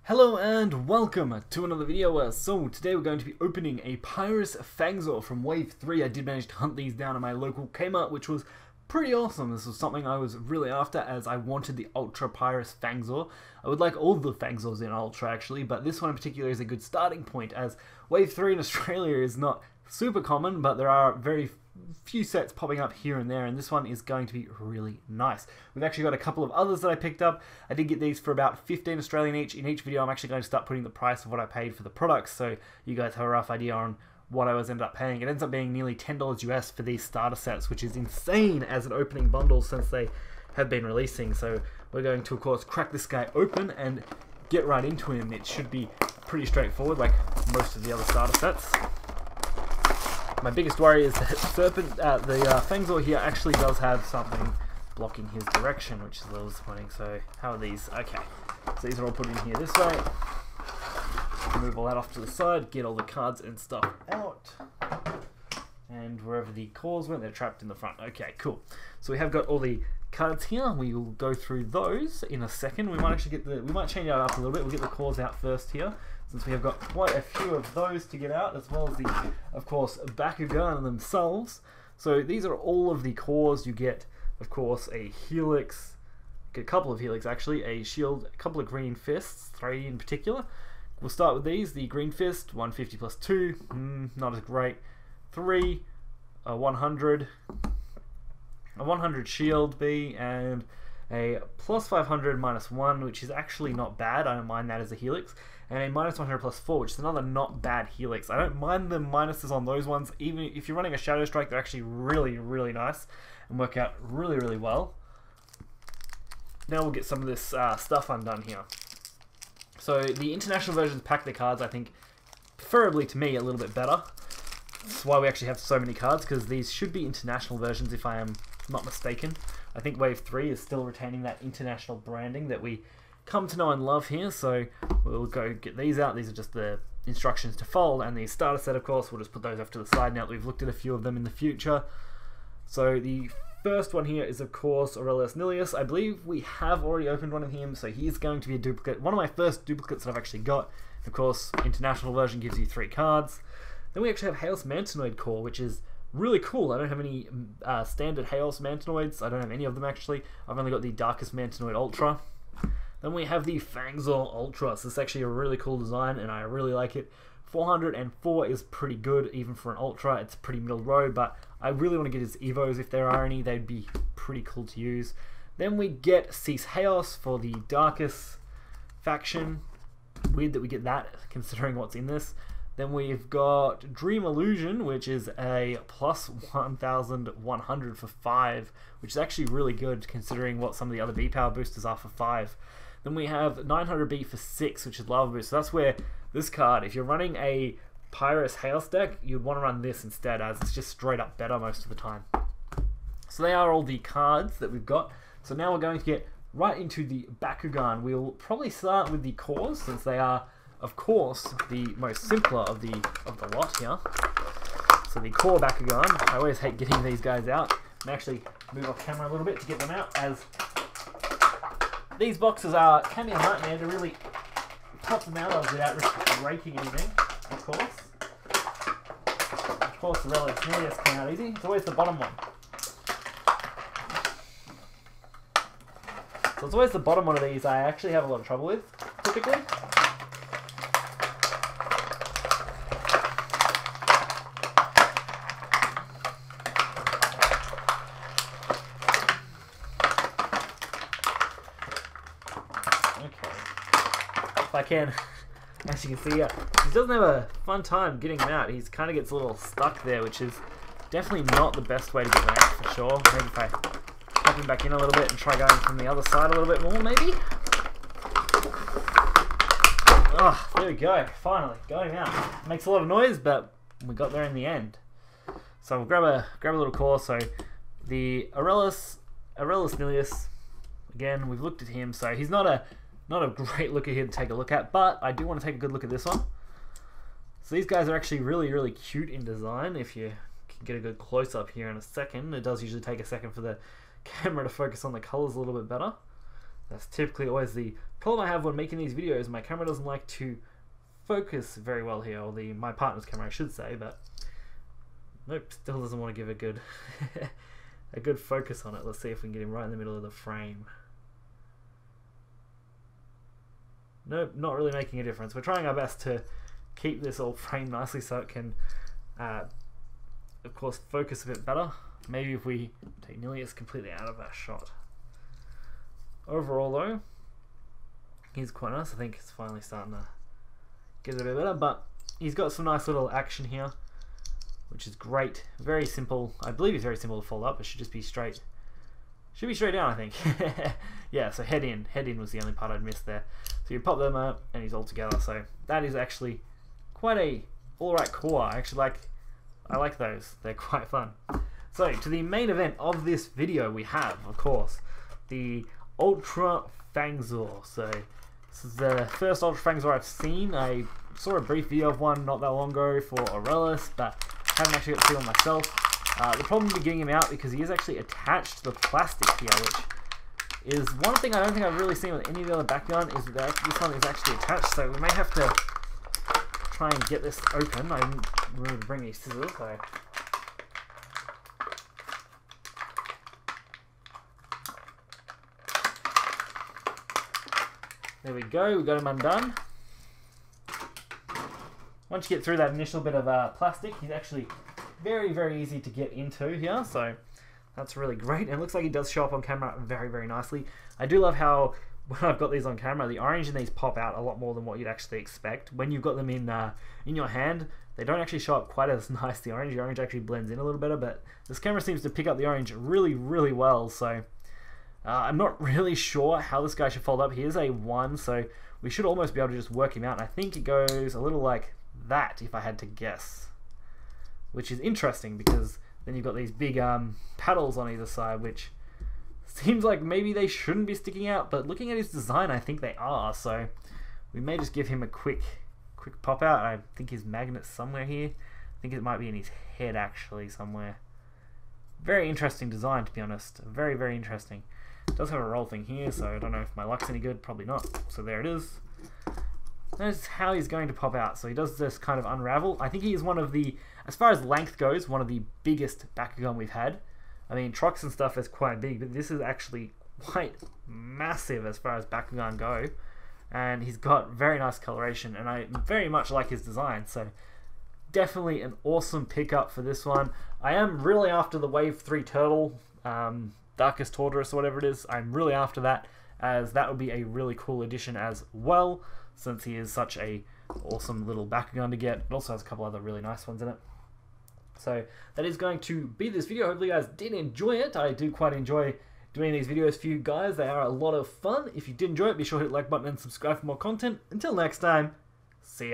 Hello and welcome to another video. So today we're going to be opening a Pyrus Fangzor from Wave 3. I did manage to hunt these down at my local Kmart, which was pretty awesome. This was something I was really after, as I wanted the Ultra Pyrus Fangzor. I would like all the Fangzors in Ultra actually, but this one in particular is a good starting point, as Wave 3 in Australia is not super common, but there are very few sets popping up here and there, and this one is going to be really nice. We've actually got a couple of others that I picked up. I did get these for about 15 Australian each. In each video I'm actually going to start putting the price of what I paid for the products, so you guys have a rough idea on what I was ended up paying. It ends up being nearly $10 US for these starter sets, which is insane as an opening bundle since they have been releasing. So we're going to, of course, crack this guy open and get right into him. It should be pretty straightforward, like most of the other starter sets. My biggest worry is that the Fangzor here actually does have something blocking his direction, which is a little disappointing. So how are these? Okay, so these are all put in here this way. Move all that off to the side, get all the cards and stuff out. And wherever the cores went, they're trapped in the front. Okay, cool. So we have got all the cards here. We will go through those in a second. We might actually we might change that up a little bit. We'll get the cores out first here, since we have got quite a few of those to get out, as well as the, of course, Bakugan themselves. So these are all of the cores. You get, of course, a helix, a couple of helix actually, a shield, a couple of green fists, 3 in particular. We'll start with these. The green fist, 150 plus 2, not as great. 3, a 100, a 100 shield B, and a plus 500 minus 1, which is actually not bad. I don't mind that as a helix. And a minus 100 plus 4, which is another not bad helix. I don't mind the minuses on those ones. Even if you're running a Shadow Strike, they're actually really, really nice and work out really, really well. Now we'll get some of this stuff undone here. So the international versions pack the cards, I think, preferably to me, a little bit better. That's why we actually have so many cards, because these should be international versions if I am not mistaken. I think Wave 3 is still retaining that international branding that we come to know and love here, so we'll go get these out. These are just the instructions to fold, and the starter set, of course, we'll just put those off to the side now that we've looked at a few of them in the future. So the first one here is, of course, Aurelius Nilius. I believe we have already opened one of him, so he's going to be a duplicate. One of my first duplicates that I've actually got. Of course, international version gives you 3 cards. Then we actually have Haos Mantanoid core, which is really cool. I don't have any standard Haos Mantanoids. I don't have any of them actually. I've only got the Darkest Mantanoid Ultra. Then we have the Fangzor Ultra. So this is actually a really cool design, and I really like it. 404 is pretty good, even for an Ultra. It's pretty middle road, but I really want to get his Evos if there are any. They'd be pretty cool to use. Then we get Cease Haos for the Darkest faction. Weird that we get that, considering what's in this. Then we've got Dream Illusion, which is a plus 1,100 for 5, which is actually really good considering what some of the other B power boosters are for 5. Then we have 900B for 6, which is Lava Boost. So that's where this card, if you're running a Pyrus Haos deck, you'd want to run this instead, as it's just straight up better most of the time. So they are all the cards that we've got. So now we're going to get right into the Bakugan. We'll probably start with the cores, since they are, of course, the most simpler of the lot here. So the core Bakugan, I always hate getting these guys out. And actually move off camera a little bit to get them out, as these boxes can be a nightmare to really pop them out of without breaking anything, of course. Of course, the Relics Nilius came out easy. It's always the bottom one. So it's always the bottom one of these I actually have a lot of trouble with, typically. If I can, as you can see, he doesn't have a fun time getting them out. He kind of gets a little stuck there, which is definitely not the best way to get them out, for sure. Maybe if I pop him back in a little bit and try going from the other side a little bit more, maybe. Ah, there we go. Finally, got him out. Makes a lot of noise, but we got there in the end. So we'll grab a little core. So the Aurelius Nilius, again, we've looked at him. So he's not a great looker here to take a look at, but I do want to take a good look at this one. So these guys are actually really, really cute in design. If you can get a good close-up here in a second. It does usually take a second for the camera to focus on the colors a little bit better. That's typically always the problem I have when making these videos. My camera doesn't like to focus very well here, or my partner's camera I should say, but nope, still doesn't want to give a good a good focus on it. Let's see if we can get him right in the middle of the frame. Nope, not really making a difference. We're trying our best to keep this all framed nicely so it can of course focus a bit better. Maybe if we take Nilius completely out of our shot. Overall though, he's quite nice. I think it's finally starting to get a bit better, but he's got some nice little action here, which is great. Very simple. I believe it's very simple to fold up. It should just be straight. Should be straight down, I think. Yeah, so head in. Head in was the only part I'd missed there. So you pop them up and he's all together. So that is actually quite a alright core. I like those. They're quite fun. So to the main event of this video, we have, of course, the Ultra Fangzor. So this is the first Ultra Fangzor I've seen. I saw a brief video of one not that long ago for Aurelis, but haven't actually got to see one myself. The problem with getting him out, because he is actually attached to the plastic here, which is one thing I don't think I've really seen with any of the other Bakugan, is that this one is actually attached, so we may have to try and get this open. I didn't really bring any scissors, so... There we go, we got him undone. Once you get through that initial bit of plastic, he's actually very, very easy to get into here, so that's really great. And it looks like he does show up on camera very, very nicely. I do love how, when I've got these on camera, the orange in these pop out a lot more than what you'd actually expect. When you've got them in your hand, they don't actually show up quite as nice. The orange actually blends in a little better, but this camera seems to pick up the orange really, really well, so... I'm not really sure how this guy should fold up. He is a 1, so we should almost be able to just work him out. And I think it goes a little like that, if I had to guess. Which is interesting, because then you've got these big paddles on either side, which seems like maybe they shouldn't be sticking out. But looking at his design, I think they are. So we may just give him a quick pop out. I think his magnet's somewhere here. I think it might be in his head, actually, somewhere. Very interesting design, to be honest. Very, very interesting. It does have a roll thing here, so I don't know if my luck's any good. Probably not. So there it is. That's how he's going to pop out. So he does this kind of unravel. I think he is one of the, as far as length goes, one of the biggest Bakugan we've had. I mean, Trox and stuff is quite big, but this is actually quite massive as far as Bakugan go. And he's got very nice coloration, and I very much like his design. So definitely an awesome pickup for this one. I am really after the Wave 3 Turtle, Darkest Tortoise or whatever it is. I'm really after that, as that would be a really cool addition as well, since he is such a awesome little Bakugan to get. It also has a couple other really nice ones in it. So that is going to be this video. Hopefully you guys did enjoy it. I do quite enjoy doing these videos for you guys. They are a lot of fun. If you did enjoy it, be sure to hit the like button and subscribe for more content. Until next time, see ya.